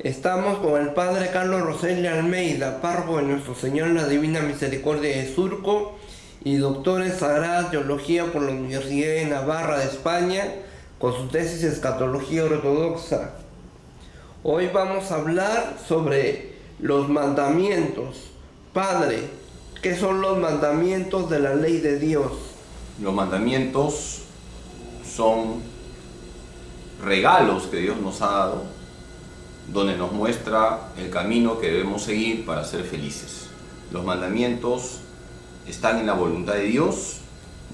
Estamos con el Padre Carlos Roseli Almeida, párroco de Nuestro Señor la Divina Misericordia de Surco y doctor en Sagrada Teología por la Universidad de Navarra de España, con su tesis Escatología Ortodoxa. Hoy vamos a hablar sobre los mandamientos. Padre, ¿qué son los mandamientos de la ley de Dios? Los mandamientos son regalos que Dios nos ha dado, donde nos muestra el camino que debemos seguir para ser felices. Los mandamientos están en la voluntad de Dios.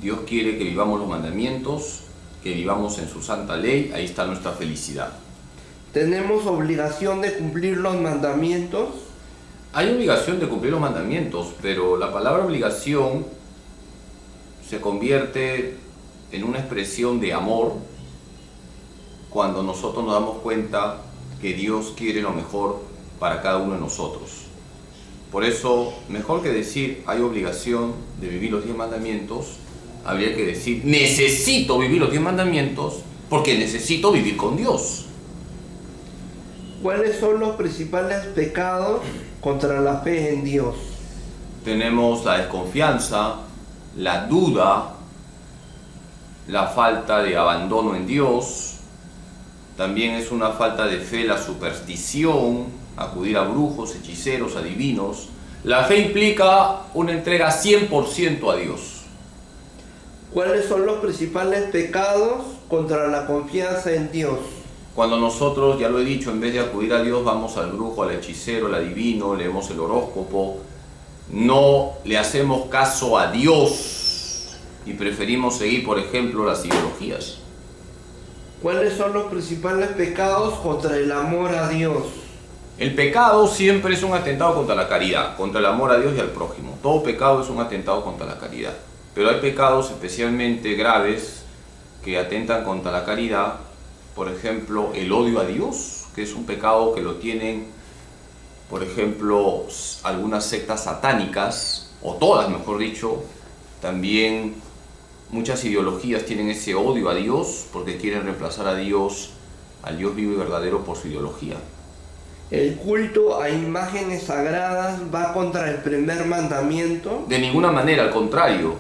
Dios quiere que vivamos los mandamientos, que vivamos en su santa ley. Ahí está nuestra felicidad. ¿Tenemos obligación de cumplir los mandamientos? Hay obligación de cumplir los mandamientos, pero la palabra obligación se convierte en una expresión de amor cuando nosotros nos damos cuenta que Dios quiere lo mejor para cada uno de nosotros. Por eso, mejor que decir hay obligación de vivir los 10 mandamientos, habría que decir necesito vivir los 10 mandamientos porque necesito vivir con Dios. ¿Cuáles son los principales pecados contra la fe en Dios? Tenemos la desconfianza, la duda, la falta de abandono en Dios. También es una falta de fe la superstición, acudir a brujos, hechiceros, adivinos. La fe implica una entrega 100% a Dios. ¿Cuáles son los principales pecados contra la confianza en Dios? Cuando nosotros, ya lo he dicho, en vez de acudir a Dios, vamos al brujo, al hechicero, al adivino, leemos el horóscopo, no le hacemos caso a Dios y preferimos seguir, por ejemplo, las ideologías. ¿Cuáles son los principales pecados contra el amor a Dios? El pecado siempre es un atentado contra la caridad, contra el amor a Dios y al prójimo. Todo pecado es un atentado contra la caridad. Pero hay pecados especialmente graves que atentan contra la caridad. Por ejemplo, el odio a Dios, que es un pecado que lo tienen, por ejemplo, algunas sectas satánicas, o todas, mejor dicho. También muchas ideologías tienen ese odio a Dios porque quieren reemplazar a Dios, al Dios vivo y verdadero, por su ideología. ¿El culto a imágenes sagradas va contra el primer mandamiento? De ninguna manera, al contrario.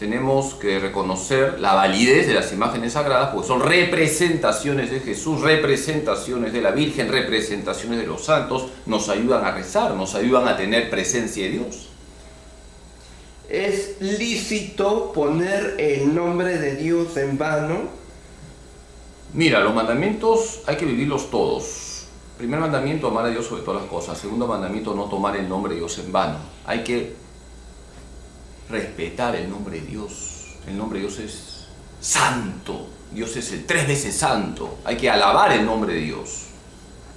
Tenemos que reconocer la validez de las imágenes sagradas porque son representaciones de Jesús, representaciones de la Virgen, representaciones de los santos. Nos ayudan a rezar, nos ayudan a tener presencia de Dios. ¿Es lícito poner el nombre de Dios en vano? Mira, los mandamientos hay que vivirlos todos. Primer mandamiento, amar a Dios sobre todas las cosas. Segundo mandamiento, no tomar el nombre de Dios en vano. Hay que respetar el nombre de Dios. El nombre de Dios es santo. Dios es el 3 veces santo. Hay que alabar el nombre de Dios.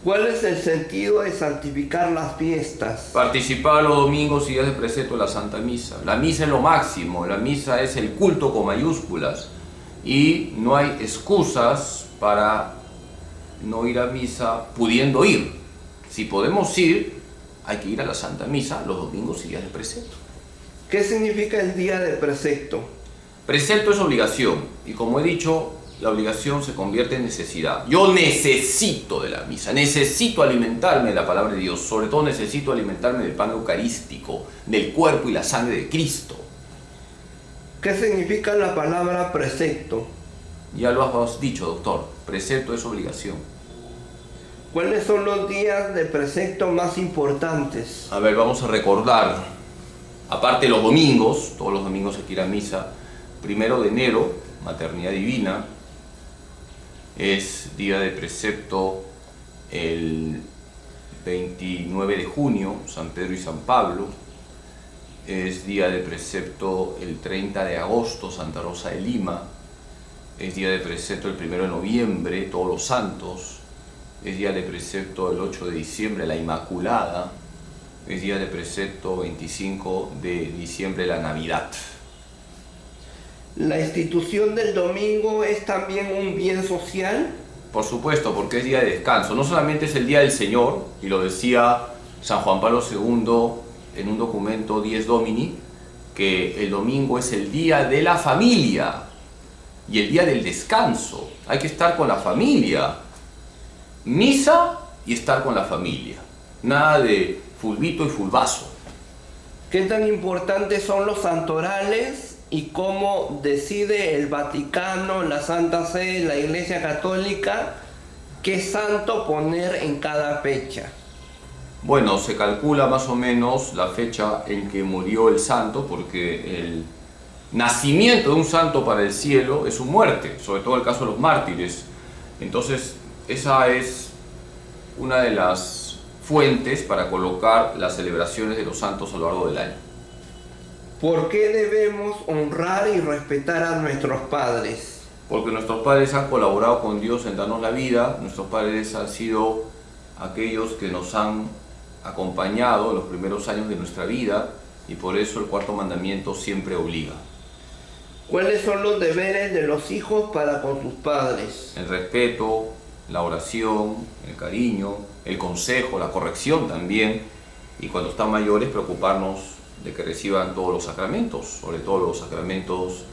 ¿Cuál es el sentido de santificar las fiestas? Participar los domingos y días de precepto de la Santa Misa. La misa es lo máximo. La misa es el culto con mayúsculas. Y no hay excusas para no ir a misa pudiendo ir. Si podemos ir, hay que ir a la Santa Misa los domingos y días de precepto. ¿Qué significa el día de precepto? Precepto es obligación, y como he dicho, la obligación se convierte en necesidad. Yo necesito de la misa, necesito alimentarme de la palabra de Dios, sobre todo necesito alimentarme del pan eucarístico, del cuerpo y la sangre de Cristo. ¿Qué significa la palabra precepto? Ya lo has dicho, doctor, precepto es obligación. ¿Cuáles son los días de precepto más importantes? A ver, vamos a recordar. Aparte de los domingos, todos los domingos hay que ir a misa. 1 de enero, Maternidad Divina, es día de precepto el 29 de junio, San Pedro y San Pablo. Es día de precepto el 30 de agosto, Santa Rosa de Lima. Es día de precepto el 1 de noviembre, Todos los Santos. Es día de precepto el 8 de diciembre, la Inmaculada. Es día de precepto 25 de diciembre, la Navidad. ¿La institución del domingo es también un bien social? Por supuesto, porque es día de descanso. No solamente es el día del Señor, y lo decía San Juan Pablo II en un documento Dies Domini, que el domingo es el día de la familia y el día del descanso. Hay que estar con la familia. Misa y estar con la familia. Nada de fulbito y fulbazo. ¿Qué tan importantes son los santorales y cómo decide el Vaticano, la Santa Sede, la Iglesia Católica, qué santo poner en cada fecha? Bueno, se calcula más o menos la fecha en que murió el santo, porque el nacimiento de un santo para el cielo es su muerte, sobre todo el caso de los mártires. Entonces, esa es una de las fuentes para colocar las celebraciones de los santos a lo largo del año. ¿Por qué debemos honrar y respetar a nuestros padres? Porque nuestros padres han colaborado con Dios en darnos la vida, nuestros padres han sido aquellos que nos han acompañado en los primeros años de nuestra vida, y por eso el cuarto mandamiento siempre obliga. ¿Cuáles son los deberes de los hijos para con sus padres? El respeto, la oración, el cariño, el consejo, la corrección también, y cuando están mayores preocuparnos de que reciban todos los sacramentos, sobre todo los sacramentos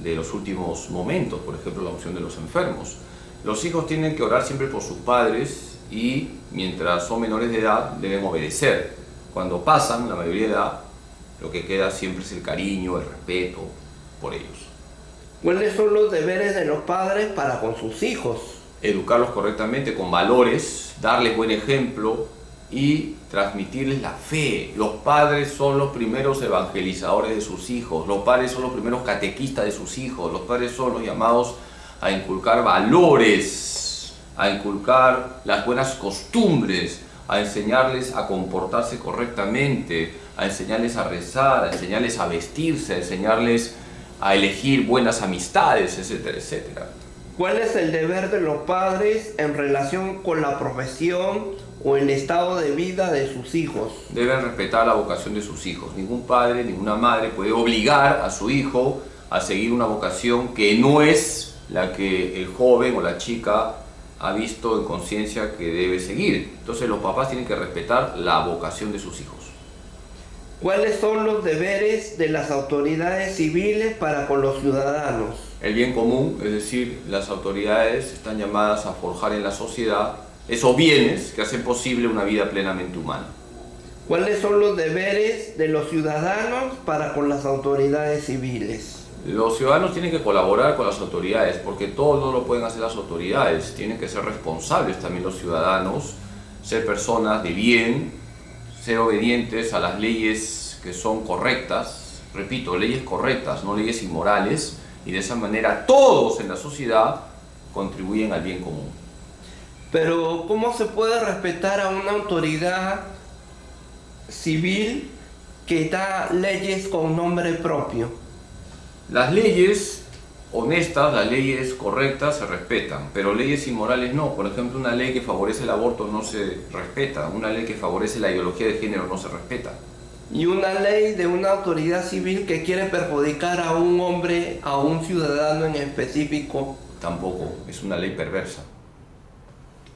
de los últimos momentos, por ejemplo la unción de los enfermos. Los hijos tienen que orar siempre por sus padres y mientras son menores de edad deben obedecer. Cuando pasan la mayoría de edad, lo que queda siempre es el cariño, el respeto por ellos. ¿Cuáles son los deberes de los padres para con sus hijos? Educarlos correctamente con valores, darles buen ejemplo y transmitirles la fe. Los padres son los primeros evangelizadores de sus hijos, los padres son los primeros catequistas de sus hijos, los padres son los llamados a inculcar valores, a inculcar las buenas costumbres, a enseñarles a comportarse correctamente, a enseñarles a rezar, a enseñarles a vestirse, a enseñarles a elegir buenas amistades, etcétera, etcétera. ¿Cuál es el deber de los padres en relación con la profesión o el estado de vida de sus hijos? Deben respetar la vocación de sus hijos. Ningún padre, ninguna madre puede obligar a su hijo a seguir una vocación que no es la que el joven o la chica ha visto en conciencia que debe seguir. Entonces los papás tienen que respetar la vocación de sus hijos. ¿Cuáles son los deberes de las autoridades civiles para con los ciudadanos? El bien común, es decir, las autoridades están llamadas a forjar en la sociedad esos bienes que hacen posible una vida plenamente humana. ¿Cuáles son los deberes de los ciudadanos para con las autoridades civiles? Los ciudadanos tienen que colaborar con las autoridades, porque todo no lo pueden hacer las autoridades. Tienen que ser responsables también los ciudadanos, ser personas de bien, ser obedientes a las leyes que son correctas, repito, leyes correctas, no leyes inmorales, y de esa manera todos en la sociedad contribuyen al bien común. Pero ¿cómo se puede respetar a una autoridad civil que da leyes con nombre propio? Las leyes honestas, las leyes correctas se respetan, pero leyes inmorales no. Por ejemplo, una ley que favorece el aborto no se respeta, una ley que favorece la ideología de género no se respeta. Y una ley de una autoridad civil que quiere perjudicar a un hombre, a un ciudadano en específico. Tampoco, es una ley perversa.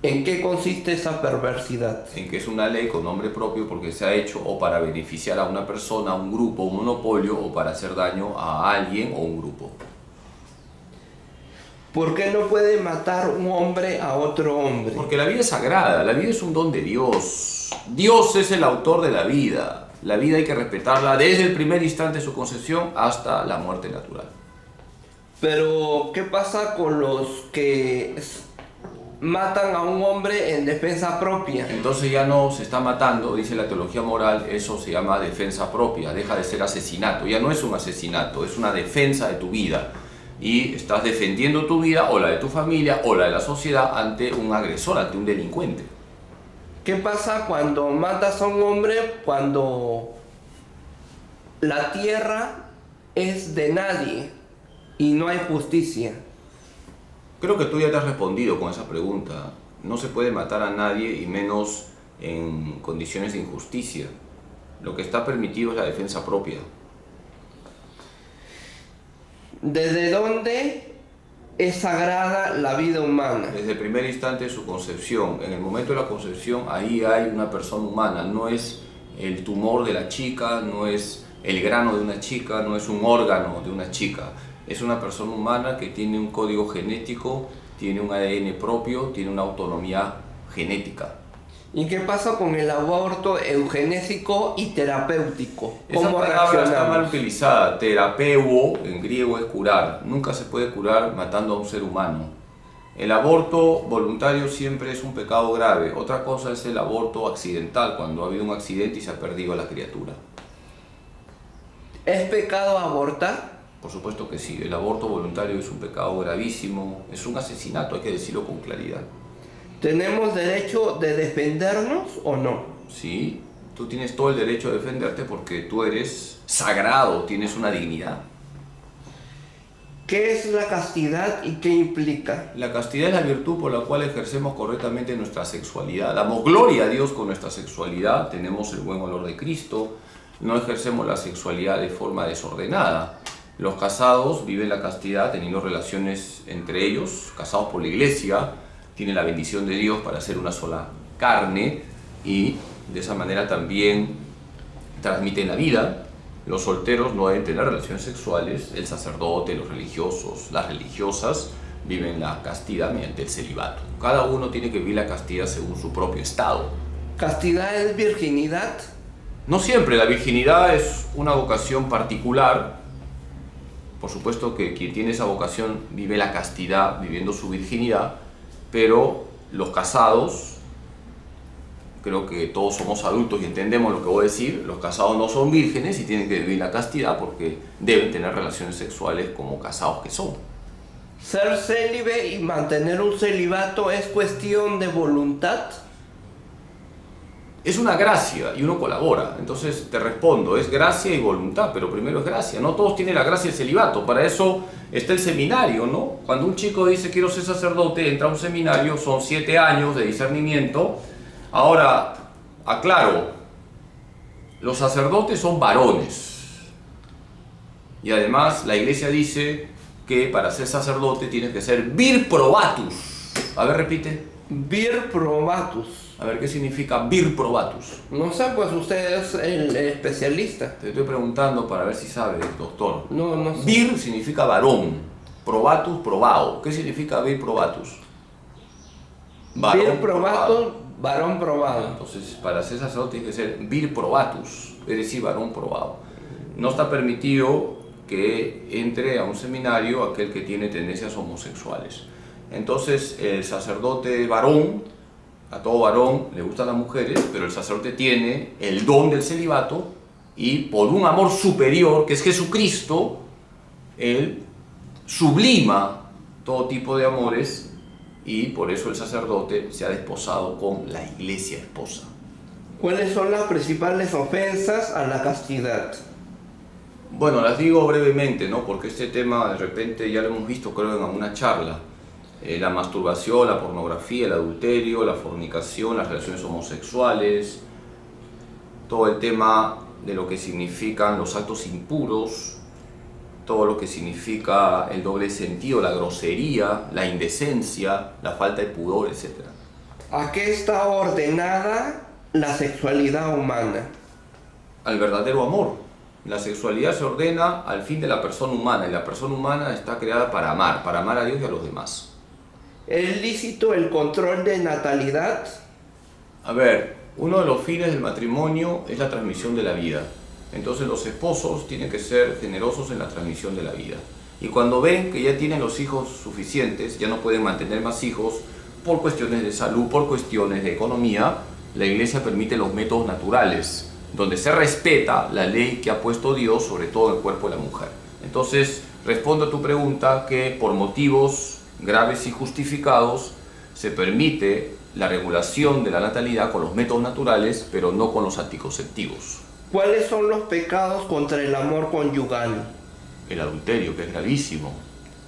¿En qué consiste esa perversidad? En que es una ley con nombre propio porque se ha hecho o para beneficiar a una persona, a un grupo, un monopolio, o para hacer daño a alguien o un grupo. ¿Por qué no puede matar un hombre a otro hombre? Porque la vida es sagrada, la vida es un don de Dios. Dios es el autor de la vida. La vida hay que respetarla desde el primer instante de su concepción hasta la muerte natural. Pero, ¿qué pasa con los que matan a un hombre en defensa propia? Entonces ya no se está matando, dice la teología moral, eso se llama defensa propia, deja de ser asesinato. Ya no es un asesinato, es una defensa de tu vida. Y estás defendiendo tu vida o la de tu familia o la de la sociedad ante un agresor, ante un delincuente. ¿Qué pasa cuando matas a un hombre cuando la tierra es de nadie y no hay justicia? Creo que tú ya te has respondido con esa pregunta. No se puede matar a nadie y menos en condiciones de injusticia. Lo que está permitido es la defensa propia. ¿Desde dónde es sagrada la vida humana? Desde el primer instante de su concepción. En el momento de la concepción, ahí hay una persona humana. No es el tumor de la chica, no es el grano de una chica, no es un órgano de una chica. Es una persona humana que tiene un código genético, tiene un ADN propio, tiene una autonomía genética. ¿Y qué pasa con el aborto eugenésico y terapéutico? Esa ¿Cómo palabra está mal reaccionamos? utilizada. Terapeuo en griego es curar. Nunca se puede curar matando a un ser humano. El aborto voluntario siempre es un pecado grave. Otra cosa es el aborto accidental, cuando ha habido un accidente y se ha perdido a la criatura. ¿Es pecado abortar? Por supuesto que sí. El aborto voluntario es un pecado gravísimo. Es un asesinato, hay que decirlo con claridad. ¿Tenemos derecho de defendernos o no? Sí, tú tienes todo el derecho a defenderte porque tú eres sagrado, tienes una dignidad. ¿Qué es la castidad y qué implica? La castidad es la virtud por la cual ejercemos correctamente nuestra sexualidad. Damos gloria a Dios con nuestra sexualidad, tenemos el buen olor de Cristo, no ejercemos la sexualidad de forma desordenada. Los casados viven la castidad teniendo relaciones entre ellos, casados por la iglesia, tienen la bendición de Dios para ser una sola carne y de esa manera también transmiten la vida. Los solteros no deben tener relaciones sexuales, el sacerdote, los religiosos, las religiosas viven la castidad mediante el celibato. Cada uno tiene que vivir la castidad según su propio estado. ¿Castidad es virginidad? No siempre, la virginidad es una vocación particular. Por supuesto que quien tiene esa vocación vive la castidad viviendo su virginidad, pero los casados, creo que todos somos adultos y entendemos lo que voy a decir, los casados no son vírgenes y tienen que vivir la castidad porque deben tener relaciones sexuales como casados que son. ¿Ser célibe y mantener un celibato es cuestión de voluntad? Es una gracia y uno colabora, entonces te respondo, es gracia y voluntad, pero primero es gracia. No todos tienen la gracia del celibato, para eso está el seminario, ¿no? Cuando un chico dice quiero ser sacerdote, entra a un seminario, son 7 años de discernimiento. Ahora, aclaro, los sacerdotes son varones y además la iglesia dice que para ser sacerdote tienes que ser vir probatus. A ver, repite. Vir probatus. A ver, ¿qué significa vir probatus? No sé, pues usted es el especialista. Te estoy preguntando para ver si sabes, doctor. No sé. Vir significa varón, probatus, probado. ¿Qué significa vir probatus? Vir probatus, varón probado. Entonces, para ser sacerdote tiene que ser vir probatus, es decir, varón probado. No está permitido que entre a un seminario aquel que tiene tendencias homosexuales. Entonces, el sacerdote varón, a todo varón le gustan las mujeres, pero el sacerdote tiene el don del celibato y por un amor superior, que es Jesucristo, él sublima todo tipo de amores y por eso el sacerdote se ha desposado con la iglesia esposa. ¿Cuáles son las principales ofensas a la castidad? Bueno, las digo brevemente, ¿no? Porque este tema de repente ya lo hemos visto, creo, en alguna charla. La masturbación, la pornografía, el adulterio, la fornicación, las relaciones homosexuales, todo el tema de lo que significan los actos impuros, todo lo que significa el doble sentido, la grosería, la indecencia, la falta de pudor, etc. ¿A qué está ordenada la sexualidad humana? Al verdadero amor. La sexualidad se ordena al fin de la persona humana y la persona humana está creada para amar a Dios y a los demás. ¿Es lícito el control de natalidad? A ver, uno de los fines del matrimonio es la transmisión de la vida. Entonces los esposos tienen que ser generosos en la transmisión de la vida. Y cuando ven que ya tienen los hijos suficientes, ya no pueden mantener más hijos por cuestiones de salud, por cuestiones de economía, la iglesia permite los métodos naturales, donde se respeta la ley que ha puesto Dios sobre todo el cuerpo de la mujer. Entonces, respondo a tu pregunta que por motivos graves y justificados se permite la regulación de la natalidad con los métodos naturales, pero no con los anticonceptivos. ¿Cuáles son los pecados contra el amor conyugal? El adulterio, que es gravísimo.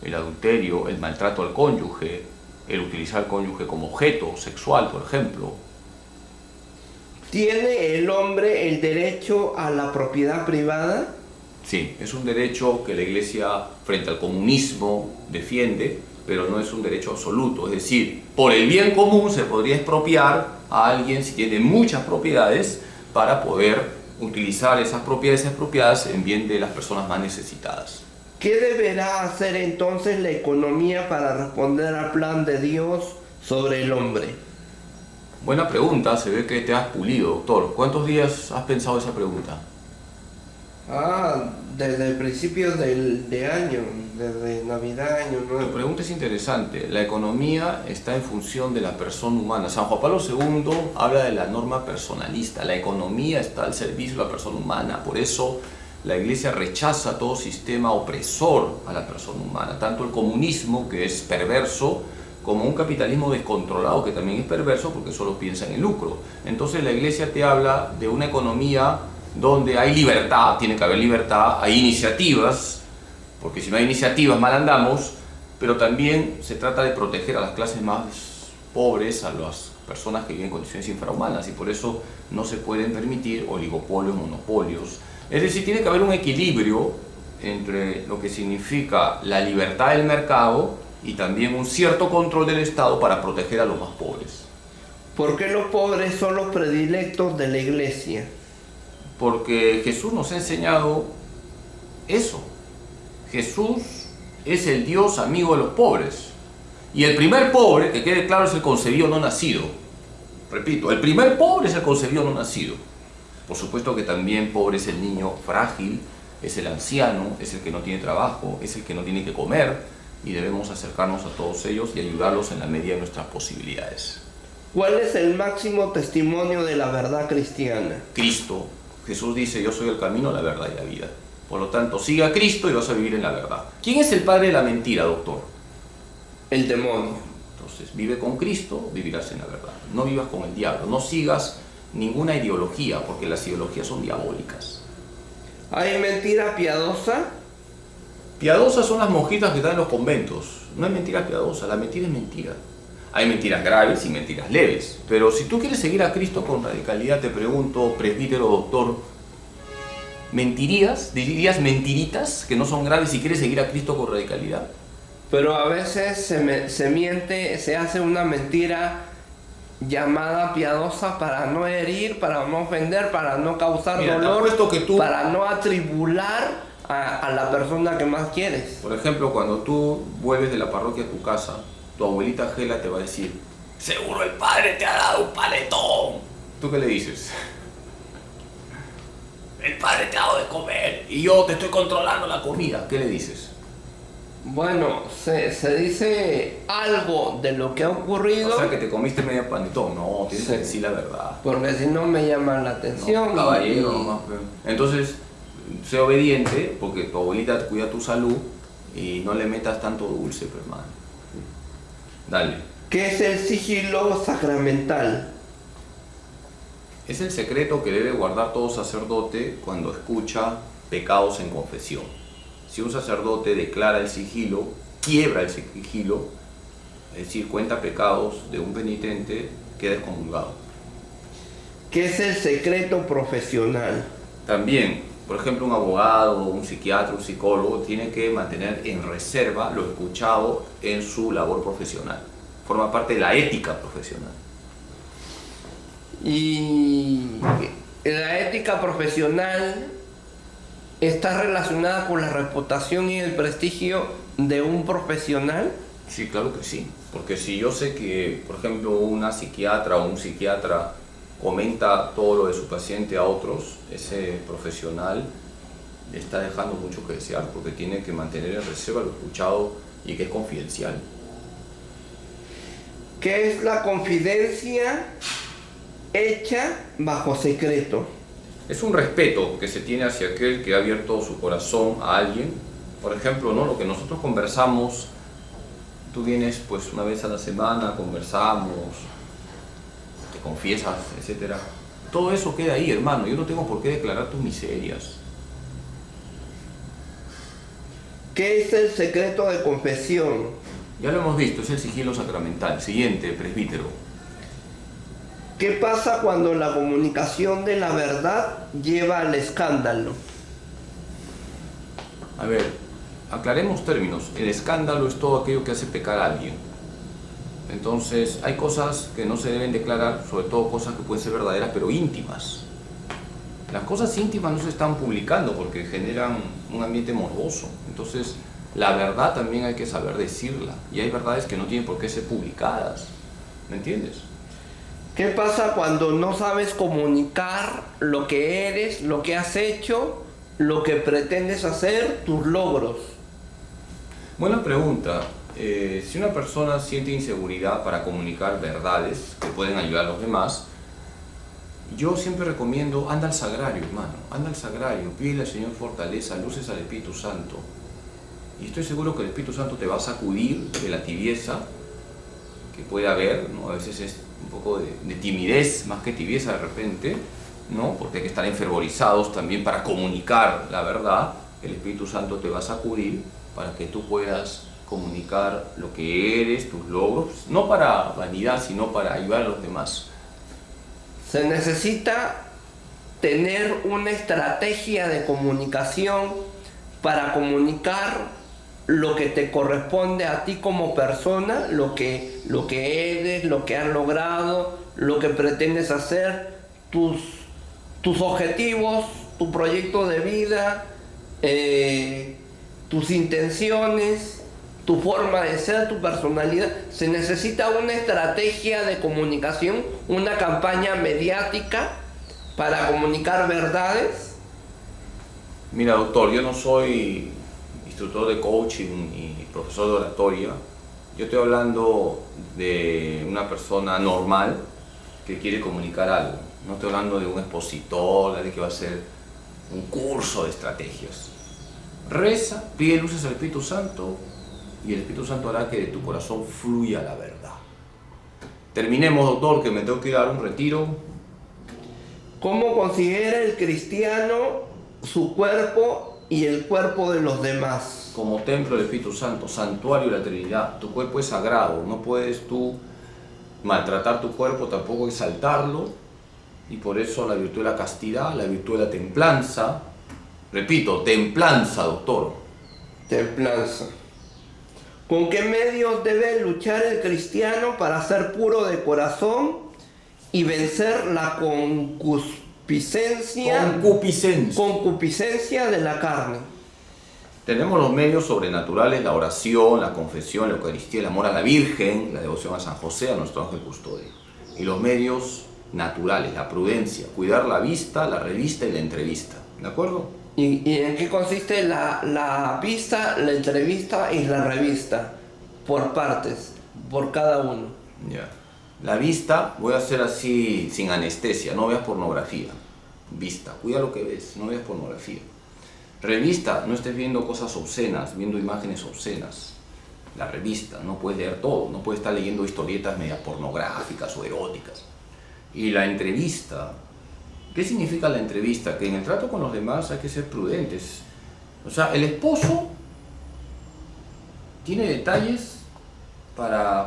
El adulterio, el maltrato al cónyuge, el utilizar al cónyuge como objeto sexual, por ejemplo. ¿Tiene el hombre el derecho a la propiedad privada? Sí, es un derecho que la Iglesia, frente al comunismo, defiende, pero no es un derecho absoluto. Es decir, por el bien común se podría expropiar a alguien si tiene muchas propiedades para poder utilizar esas propiedades expropiadas en bien de las personas más necesitadas. ¿Qué deberá hacer entonces la economía para responder al plan de Dios sobre el hombre? Buena pregunta, se ve que te has pulido, doctor. ¿Cuántos días has pensado esa pregunta? Desde el principio de año, desde Navidad, Año Tu Nuevo. pregunta es interesante. La economía está en función de la persona humana. San Juan Pablo II habla de la norma personalista. La economía está al servicio de la persona humana. Por eso la Iglesia rechaza todo sistema opresor a la persona humana. Tanto el comunismo, que es perverso, como un capitalismo descontrolado, que también es perverso porque solo piensa en el lucro. Entonces la Iglesia te habla de una economía donde hay libertad, tiene que haber libertad, hay iniciativas, porque si no hay iniciativas mal andamos, pero también se trata de proteger a las clases más pobres, a las personas que viven en condiciones infrahumanas, y por eso no se pueden permitir oligopolios, monopolios. Es decir, tiene que haber un equilibrio entre lo que significa la libertad del mercado y también un cierto control del Estado para proteger a los más pobres. ¿Por qué los pobres son los predilectos de la Iglesia? Porque Jesús nos ha enseñado eso. Jesús es el Dios amigo de los pobres. Y el primer pobre, que quede claro, es el concebido no nacido. Repito, el primer pobre es el concebido no nacido. Por supuesto que también pobre es el niño frágil, es el anciano, es el que no tiene trabajo, es el que no tiene que comer, y debemos acercarnos a todos ellos y ayudarlos en la medida de nuestras posibilidades. ¿Cuál es el máximo testimonio de la verdad cristiana? Cristo. Jesús dice: yo soy el camino, la verdad y la vida. Por lo tanto, siga a Cristo y vas a vivir en la verdad. ¿Quién es el padre de la mentira, doctor? El demonio. Entonces, vive con Cristo, vivirás en la verdad. No vivas con el diablo, no sigas ninguna ideología, porque las ideologías son diabólicas. ¿Hay mentira piadosa? Piadosas son las monjitas que están en los conventos. No hay mentira piadosa, la mentira es mentira. Hay mentiras graves y mentiras leves. Pero si tú quieres seguir a Cristo con radicalidad, te pregunto, presbítero, doctor, ¿mentirías? ¿Dirías mentiritas que no son graves si quieres seguir a Cristo con radicalidad? Pero a veces se miente, se hace una mentira llamada piadosa para no herir, para no ofender, para no causar dolor, para no atribular a la persona que más quieres. Por ejemplo, cuando tú vuelves de la parroquia a tu casa, tu abuelita Gela te va a decir: seguro el padre te ha dado un paletón. ¿Tú qué le dices? El padre te ha dado de comer y yo te estoy controlando la comida. ¿Qué le dices? Bueno, se dice algo de lo que ha ocurrido. O sea, que te comiste medio panetón. No, tienes que decir la verdad. Porque si no me llaman la atención. No, caballero, nomás. Entonces, sé obediente, porque tu abuelita cuida tu salud, y no le metas tanto dulce, pero hermano. Dale. ¿Qué es el sigilo sacramental? Es el secreto que debe guardar todo sacerdote cuando escucha pecados en confesión. Si un sacerdote declara el sigilo, quiebra el sigilo, es decir, cuenta pecados de un penitente, queda excomulgado. ¿Qué es el secreto profesional? También, por ejemplo, un abogado, un psiquiatra, un psicólogo tiene que mantener en reserva lo escuchado en su labor profesional. Forma parte de la ética profesional. Y la ética profesional está relacionada con la reputación y el prestigio de un profesional. Sí, claro que sí. Porque si yo sé que, por ejemplo, una psiquiatra o un psiquiatra comenta todo lo de su paciente a otros, ese profesional está dejando mucho que desear, porque tiene que mantener en reserva lo escuchado y que es confidencial. ¿Qué es la confidencia hecha bajo secreto? Es un respeto que se tiene hacia aquel que ha abierto su corazón a alguien. Por ejemplo, ¿no? Lo que nosotros conversamos, tú vienes pues una vez a la semana, conversamos, te confiesas, etc. Todo eso queda ahí, hermano. Yo no tengo por qué declarar tus miserias. ¿Qué es el secreto de confesión? Ya lo hemos visto, es el sigilo sacramental. Siguiente, presbítero. ¿Qué pasa cuando la comunicación de la verdad lleva al escándalo? A ver, aclaremos términos. El escándalo es todo aquello que hace pecar a alguien. Entonces, hay cosas que no se deben declarar, sobre todo cosas que pueden ser verdaderas, pero íntimas. Las cosas íntimas no se están publicando porque generan un ambiente morboso. Entonces, la verdad también hay que saber decirla. Y hay verdades que no tienen por qué ser publicadas. ¿Me entiendes? ¿Qué pasa cuando no sabes comunicar lo que eres, lo que has hecho, lo que pretendes hacer, tus logros? Buena pregunta. Si una persona siente inseguridad para comunicar verdades que pueden ayudar a los demás, yo siempre recomiendo, anda al sagrario, hermano, anda al sagrario, pídele al Señor fortaleza, luces al Espíritu Santo. Y estoy seguro que el Espíritu Santo te va a sacudir de la tibieza que puede haber, ¿no? A veces es un poco de timidez más que tibieza de repente, ¿no? Porque hay que estar enfervorizados también para comunicar la verdad. El Espíritu Santo te va a sacudir para que tú puedas comunicar lo que eres, tus logros, no para vanidad, sino para ayudar a los demás. Se necesita tener una estrategia de comunicación para comunicar lo que te corresponde a ti como persona, lo que eres, lo que has logrado, lo que pretendes hacer, tus objetivos, tu proyecto de vida, tus intenciones, tu forma de ser, tu personalidad. Se necesita una estrategia de comunicación, una campaña mediática para comunicar verdades. Mira, doctor, yo no soy instructor de coaching y profesor de oratoria. Yo estoy hablando de una persona normal que quiere comunicar algo. No estoy hablando de un expositor, de que va a hacer un curso de estrategias. Reza, pide luces al Espíritu Santo y el Espíritu Santo hará que de tu corazón fluya la verdad. Terminemos, doctor, que me tengo que ir a dar un retiro. ¿Cómo considera el cristiano su cuerpo y el cuerpo de los demás? Como templo del Espíritu Santo, santuario de la Trinidad. Tu cuerpo es sagrado, no puedes tú maltratar tu cuerpo, tampoco exaltarlo. Y por eso la virtud de la castidad, la virtud de la templanza. Repito, templanza, doctor. Templanza. ¿Con qué medios debe luchar el cristiano para ser puro de corazón y vencer la concupiscencia de la carne? Tenemos los medios sobrenaturales, la oración, la confesión, la Eucaristía, el amor a la Virgen, la devoción a San José, a nuestro ángel custodio. Y los medios naturales, la prudencia, cuidar la vista, la revista y la entrevista. ¿De acuerdo? ¿Y en qué consiste la vista, la entrevista y la revista? Por partes, por cada uno. Ya. La vista, voy a hacer así sin anestesia, no veas pornografía. Vista, cuida lo que ves, no veas pornografía. Revista, no estés viendo cosas obscenas, viendo imágenes obscenas. La revista, no puedes leer todo, no puedes estar leyendo historietas media pornográficas o eróticas. Y la entrevista, ¿qué significa la entrevista? Que en el trato con los demás hay que ser prudentes. O sea, el esposo tiene detalles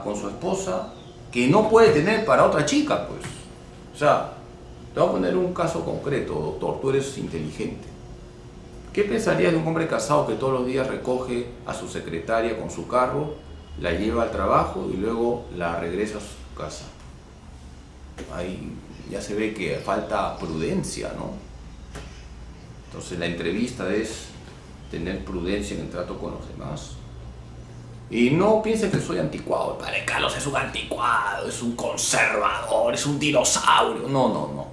con su esposa que no puede tener para otra chica, pues. O sea, te voy a poner un caso concreto, doctor, tú eres inteligente. ¿Qué pensarías de un hombre casado que todos los días recoge a su secretaria con su carro, la lleva al trabajo y luego la regresa a su casa? Ahí ya se ve que falta prudencia, ¿no? Entonces la entrevista es tener prudencia en el trato con los demás. Y no piensen que soy anticuado. El padre Carlos es un anticuado, es un conservador, es un dinosaurio. No, no, no.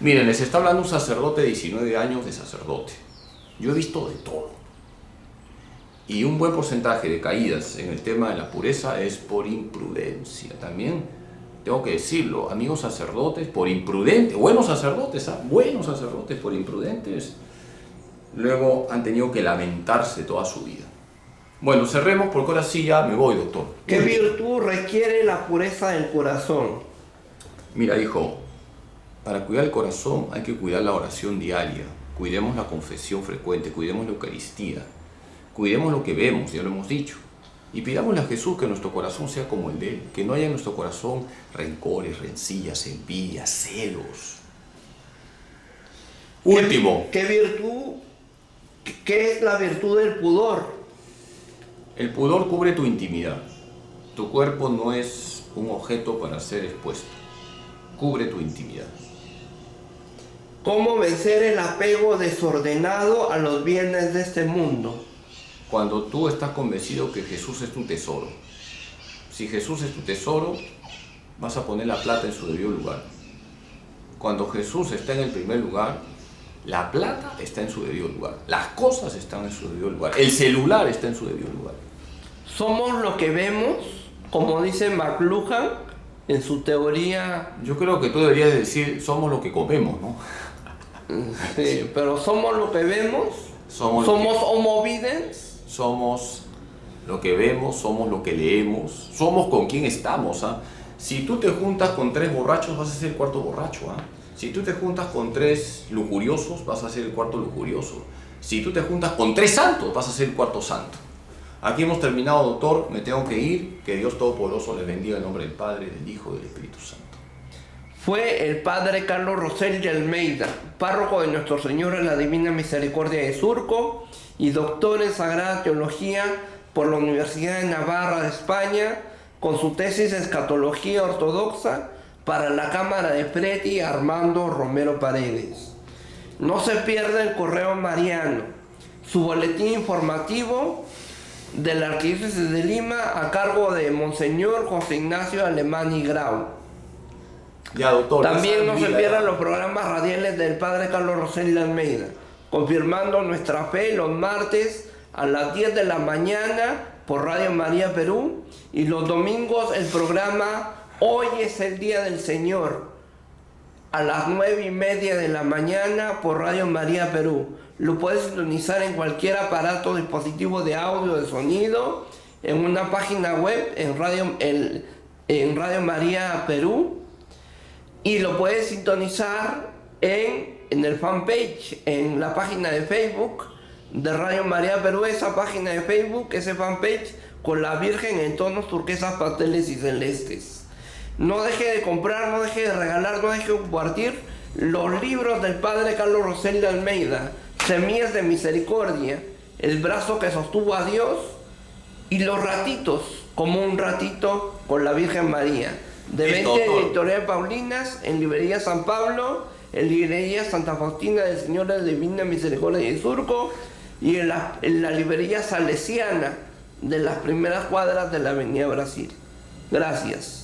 Miren, les está hablando un sacerdote de 19 años de sacerdote. Yo he visto de todo. Y un buen porcentaje de caídas en el tema de la pureza es por imprudencia. También tengo que decirlo, amigos sacerdotes, por imprudentes, buenos sacerdotes por imprudentes, luego han tenido que lamentarse toda su vida. Bueno, cerremos porque ahora sí ya me voy, doctor. ¿Qué virtud requiere la pureza del corazón? Mira, hijo, para cuidar el corazón hay que cuidar la oración diaria. Cuidemos la confesión frecuente, cuidemos la Eucaristía, cuidemos lo que vemos, ya lo hemos dicho. Y pidámosle a Jesús que nuestro corazón sea como el de Él, que no haya en nuestro corazón rencores, rencillas, envidias, celos. Último. ¿Qué es la virtud del pudor? El pudor cubre tu intimidad. Tu cuerpo no es un objeto para ser expuesto. Cubre tu intimidad. ¿Cómo vencer el apego desordenado a los bienes de este mundo? Cuando tú estás convencido que Jesús es tu tesoro. Si Jesús es tu tesoro, vas a poner la plata en su debido lugar. Cuando Jesús está en el primer lugar, la plata está en su debido lugar, las cosas están en su debido lugar, el celular está en su debido lugar. Somos lo que vemos, como dice McLuhan en su teoría. Yo creo que tú deberías decir, somos lo que comemos, ¿no? Sí, pero somos lo que vemos, somos homo videns. Somos lo que vemos, somos lo que leemos, somos con quién estamos, ¿ah? Si tú te juntas con 3 borrachos, vas a ser el cuarto borracho, ¿ah? Si tú te juntas con 3 lujuriosos, vas a ser el cuarto lujurioso. Si tú te juntas con 3 santos, vas a ser el cuarto santo. Aquí hemos terminado, doctor, me tengo que ir. Que Dios Todopoderoso les bendiga en nombre del Padre, del Hijo y del Espíritu Santo. Fue el padre Carlos Rosell de Almeida, párroco de Nuestro Señor de la Divina Misericordia de Surco y doctor en Sagrada Teología por la Universidad de Navarra de España, con su tesis de Escatología Ortodoxa para la Cámara de Preti Armando Romero Paredes. No se pierda el correo mariano, su boletín informativo de la Arquidiócesis de Lima a cargo de Monseñor José Ignacio Alemán y Grau. Ya, doctor. También no se pierdan los programas radiales del padre Carlos Rosell de Almeida, confirmando nuestra fe los martes a las 10 de la mañana por Radio María Perú y los domingos el programa Hoy es el Día del Señor a las 9:30 de la mañana por Radio María Perú. Lo puedes sintonizar en cualquier aparato, dispositivo de audio, de sonido, en una página web, en Radio María Perú, y lo puedes sintonizar en el fanpage, en la página de Facebook de Radio María Perú, esa página de Facebook, ese fanpage con la Virgen en tonos turquesas, pasteles y celestes. No deje de comprar, no deje de regalar, no deje de compartir los libros del padre Carlos Rosell de Almeida, Semillas de Misericordia, El brazo que sostuvo a Dios y Los ratitos, como un ratito con la Virgen María, de 20 editorial Paulinas, en librería San Pablo, en librería Santa Faustina del Señor de la Divina Misericordia de Surco y en la librería Salesiana de las primeras cuadras de la Avenida Brasil. Gracias.